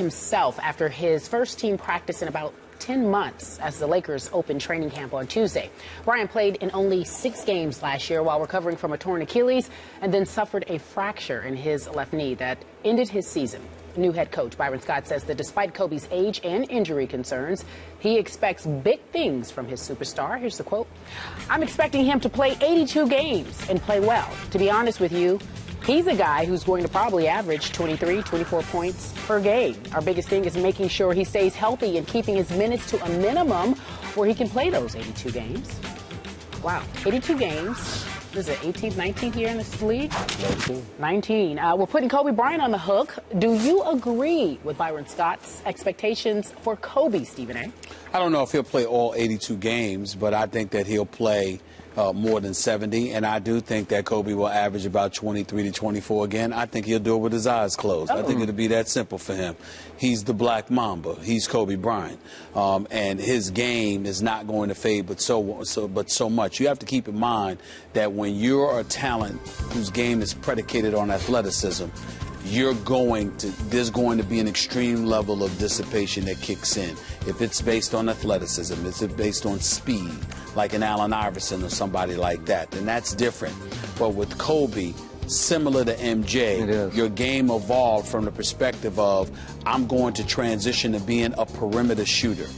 himself after his first team practice in about 10 months as the Lakers opened training camp on Tuesday. Bryant played in only 6 games last year while recovering from a torn Achilles and then suffered a fracture in his left knee that ended his season. New head coach Byron Scott says that despite Kobe's age and injury concerns, he expects big things from his superstar. Here's the quote. "I'm expecting him to play 82 games and play well. To be honest with you, he's a guy who's going to probably average 23, 24 points per game. Our biggest thing is making sure he stays healthy and keeping his minutes to a minimum where he can play those 82 games. Wow, 82 games. This is it 18th, 19th year in this league? 19. We're putting Kobe Bryant on the hook. Do you agree with Byron Scott's expectations for Kobe, Stephen A.? I don't know if he'll play all 82 games, but I think that he'll play more than 70, and I do think that Kobe will average about 23 to 24 again. I think he'll do it with his eyes closed. I think it'll be that simple for him. He's the Black Mamba. He's Kobe Bryant, and his game is not going to fade, but so much. You have to keep in mind that when you're a talent whose game is predicated on athleticism, there's going to be an extreme level of dissipation that kicks in. If it's based on athleticism, if it's based on speed, like an Allen Iverson or somebody like that, then that's different. But with Kobe, similar to MJ, your game evolved from the perspective of, I'm going to transition to being a perimeter shooter.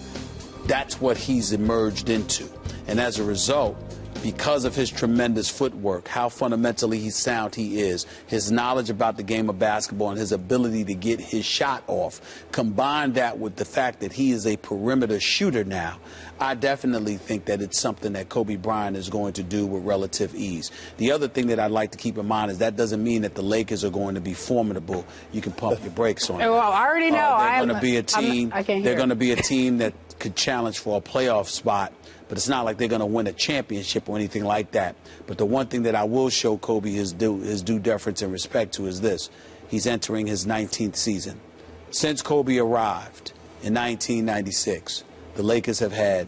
That's what he's emerged into. And as a result, because of his tremendous footwork, how fundamentally sound he is, his knowledge about the game of basketball and his ability to get his shot off, combine that with the fact that he is a perimeter shooter now, I definitely think that it's something that Kobe Bryant is going to do with relative ease. The other thing that I'd like to keep in mind is that doesn't mean that the Lakers are going to be formidable. You can pump your brakes on it. Well, I already know. They're going to be a team. They're going to be a team that could challenge for a playoff spot. But it's not like they're going to win a championship or anything like that. But the one thing that I will show Kobe his due deference and respect to is this. He's entering his 19th season. Since Kobe arrived in 1996, the Lakers have had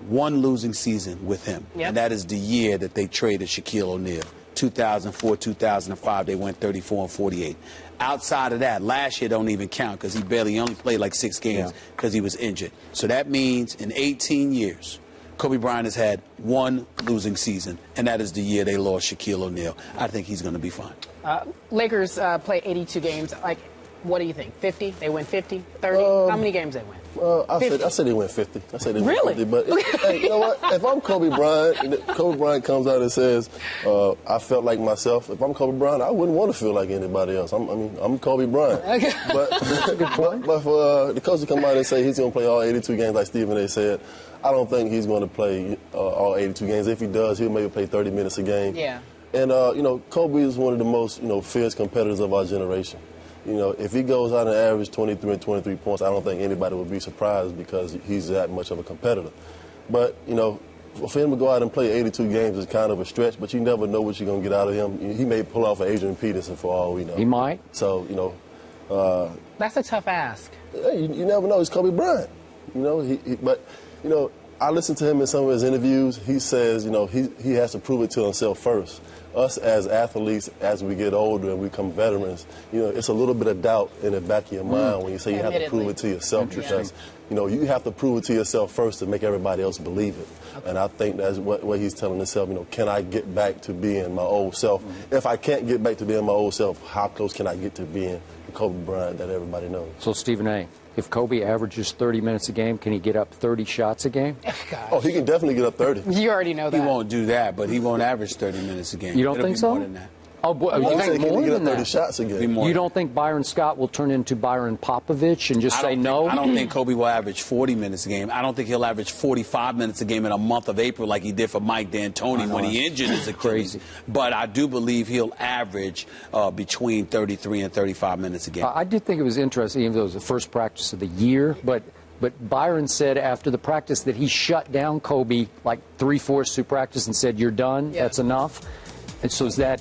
one losing season with him. And that is the year that they traded Shaquille O'Neal. 2004, 2005, they went 34-48. Outside of that, last year don't even count because he only played like 6 games because he was injured. So that means in 18 years, Kobe Bryant has had one losing season, and that is the year they lost Shaquille O'Neal. I think he's going to be fine. Lakers play 82 games. Like, what do you think? 50? They win 50? 30? How many games they win? I said they win 50. I said they win really? 50. But hey, you know what? If I'm Kobe Bryant, and Kobe Bryant comes out and says, I felt like myself. If I'm Kobe Bryant, I wouldn't want to feel like anybody else. I'm Kobe Bryant. Okay. But for the coach to come out and say he's going to play all 82 games like Stephen A. said, I don't think he's going to play all 82 games. If he does, he'll maybe play 30 minutes a game. Yeah. And, Kobe is one of the most, fierce competitors of our generation. If he goes out and averages 23 and 23 points, I don't think anybody would be surprised because he's that much of a competitor. But, for him to go out and play 82 games is kind of a stretch, but you never know what you're going to get out of him. He may pull off an Adrian Peterson for all we know. He might. So, that's a tough ask. You never know. He's Kobe Bryant. I listened to him in some of his interviews. He says, he has to prove it to himself first. Us as athletes, as we get older and we become veterans, it's a little bit of doubt in the back of your mind when you say you have to prove it to yourself because, you have to prove it to yourself first to make everybody else believe it. Okay. And I think that's what he's telling himself, can I get back to being my old self? If I can't get back to being my old self, how close can I get to being the Kobe Bryant that everybody knows? So, Stephen A., if Kobe averages 30 minutes a game, can he get up 30 shots a game? Oh, he can definitely get up 30. You already know that. He won't do that, but he won't average 30 minutes a game. You don't think so? More than that. Oh, you think more than that? 30 shots a game. You don't think Byron Scott will turn into Byron Popovich and just say no? I don't think Kobe will average 40 minutes a game. I don't think he'll average 45 minutes a game in a month of April like he did for Mike D'Antoni when he injured his Achilles. But I do believe he'll average between 33 and 35 minutes a game. I did think it was interesting, even though it was the first practice of the year, but Byron said after the practice that he shut down Kobe like 3/4 through practice and said, "You're done. That's enough." And so is that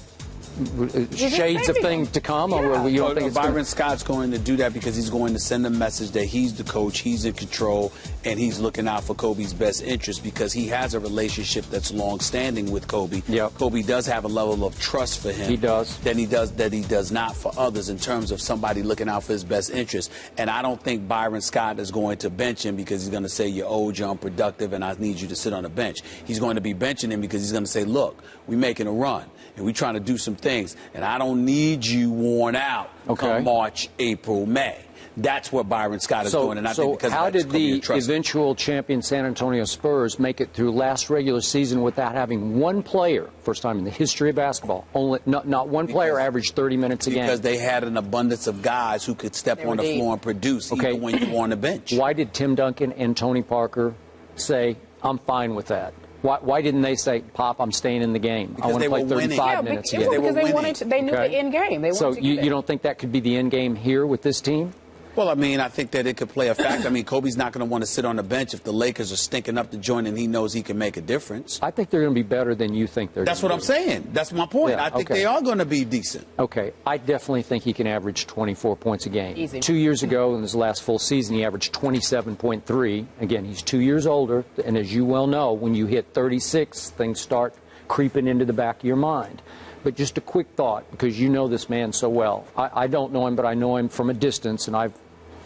shades of things to come, or you don't think it's Byron Scott's going to do that because he's going to send a message that he's the coach, he's in control, and he's looking out for Kobe's best interest because he has a relationship that's long-standing with Kobe. Yep. Kobe does have a level of trust for him. He does. That he does not for others in terms of somebody looking out for his best interest. And I don't think Byron Scott is going to bench him because he's going to say you're old, you're unproductive, and I need you to sit on the bench. He's going to be benching him because he's going to say, look, we're making a run and we're trying to do some things, and I don't need you worn out come March, April, May. That's what Byron Scott is doing, and I think because how of that, did the eventual champion San Antonio Spurs make it through last regular season without having one player, first time in the history of basketball, only not one player averaged 30 minutes a game? Because they had an abundance of guys who could step on the floor and produce even when you were on the bench. Why did Tim Duncan and Tony Parker say, I'm fine with that? Why didn't they say, Pop, I'm staying in the game? Because I want to play 35 minutes again. Because they knew the end game. So you don't think that could be the end game here with this team? Well, I mean, I think that it could play a factor. I mean, Kobe's not going to want to sit on the bench if the Lakers are stinking up the joint and he knows he can make a difference. I think they're going to be better than you think they're going to be. That's what I'm saying. That's my point. Yeah, I think they are going to be decent. Okay. I definitely think he can average 24 points a game. Easy. 2 years ago, in his last full season, he averaged 27.3. Again, he's 2 years older. And as you well know, when you hit 36, things start creeping into the back of your mind. But just a quick thought, because you know this man so well. I don't know him, but I know him from a distance, and I've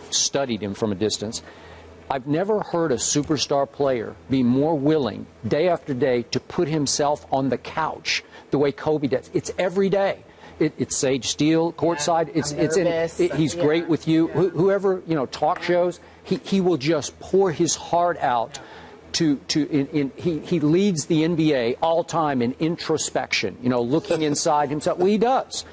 studied him from a distance. I've never heard a superstar player be more willing day after day to put himself on the couch the way Kobe does. It's every day. It's Sage Steele courtside. He's great with you. Whoever, talk shows, he will just pour his heart out. He leads the NBA all time in introspection, looking inside himself. Well, he does.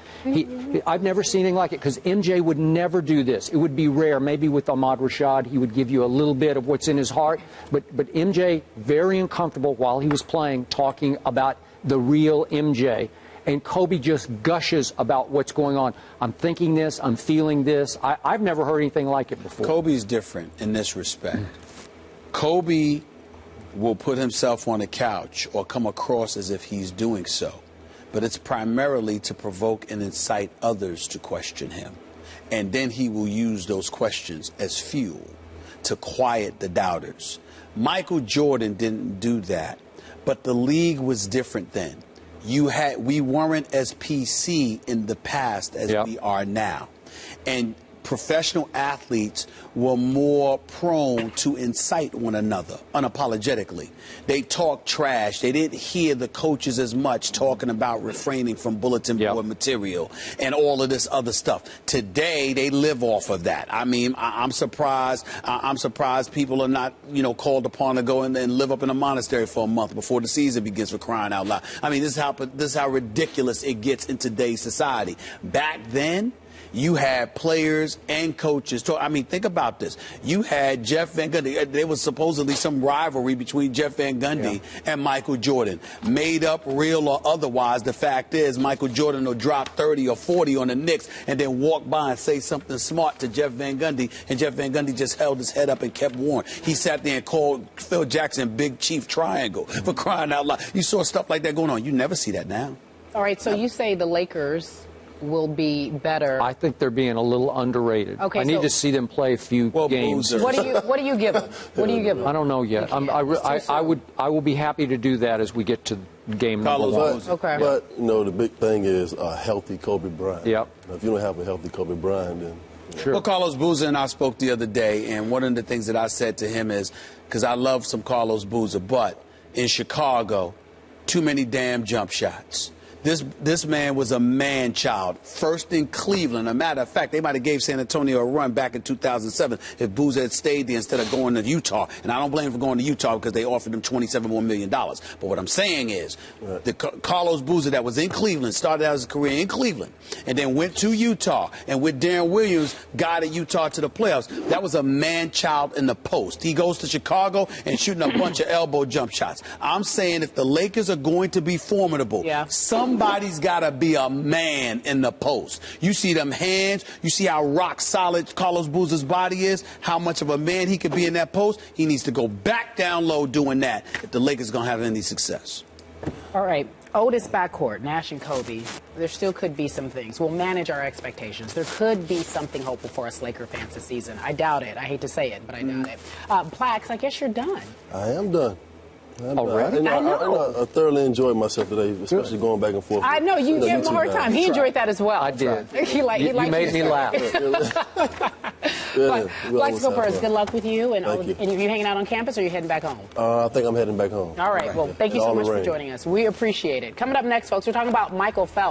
I've never seen anything like it because MJ would never do this. It would be rare. Maybe with Ahmad Rashad, he would give you a little bit of what's in his heart. But MJ, very uncomfortable while he was playing, talking about the real MJ. And Kobe just gushes about what's going on. I'm thinking this. I'm feeling this. I've never heard anything like it before. Kobe's different in this respect. Kobe will put himself on a couch or come across as if he's doing so. But it's primarily to provoke and incite others to question him. And then he will use those questions as fuel to quiet the doubters. Michael Jordan didn't do that, but the league was different then. We weren't as PC in the past as we are now. And professional athletes were more prone to incite one another unapologetically. They talked trash. They didn't hear the coaches as much talking about refraining from bulletin board material and all of this other stuff. Today, they live off of that. I mean, I'm surprised. I'm surprised people are not, called upon to go and live up in a monastery for a month before the season begins, for crying out loud. I mean, this is how ridiculous it gets in today's society. Back then, you had players and coaches talk. I mean, think about this. You had Jeff Van Gundy. There was supposedly some rivalry between Jeff Van Gundy and Michael Jordan. Made up, real or otherwise, the fact is Michael Jordan will drop 30 or 40 on the Knicks and then walk by and say something smart to Jeff Van Gundy, and Jeff Van Gundy just held his head up and kept warm. He sat there and called Phil Jackson Big Chief Triangle, for crying out loud. You saw stuff like that going on. You never see that now. All right, so you say the Lakers will be better. I think they're being a little underrated. Okay, I need to see them play a few games. What do you give them? What do you give them? I don't know yet. I will be happy to do that as we get to game number one. But the big thing is a healthy Kobe Bryant. Yep. If you don't have a healthy Kobe Bryant, then sure. Well, Carlos Boozer and I spoke the other day, and one of the things that I said to him is, because I love some Carlos Boozer, but in Chicago, too many damn jump shots. This man was a man-child, first in Cleveland. As a matter of fact, they might have gave San Antonio a run back in 2007 if Boozer had stayed there instead of going to Utah. And I don't blame him for going to Utah because they offered him $27 more million. But what I'm saying is, the Carlos Boozer that was in Cleveland, started out his career in Cleveland, and then went to Utah, and with Darren Williams, guided Utah to the playoffs. That was a man-child in the post. He goes to Chicago and shooting a bunch of elbow jump shots. I'm saying if the Lakers are going to be formidable, somebody's got to be a man in the post. You see them hands. You see how rock solid Carlos Boozer's body is, how much of a man he could be in that post. He needs to go back down low doing that if the Lakers are going to have any success. All right. Oldest backcourt, Nash and Kobe. There still could be some things. We'll manage our expectations. There could be something hopeful for us Laker fans this season. I doubt it. I hate to say it, but I doubt it. Plax, I guess you're done. I am done. Already? I know. I thoroughly enjoyed myself today, especially going back and forth. I know. You gave him a hard time. He enjoyed that as well. I did. He made me laugh. Plax Goldberg, good luck with you. And Thank you. And are you hanging out on campus or are you heading back home? I think I'm heading back home. All right. Well, thank you so much for joining us. We appreciate it. Coming up next, folks, we're talking about Michael Phelps.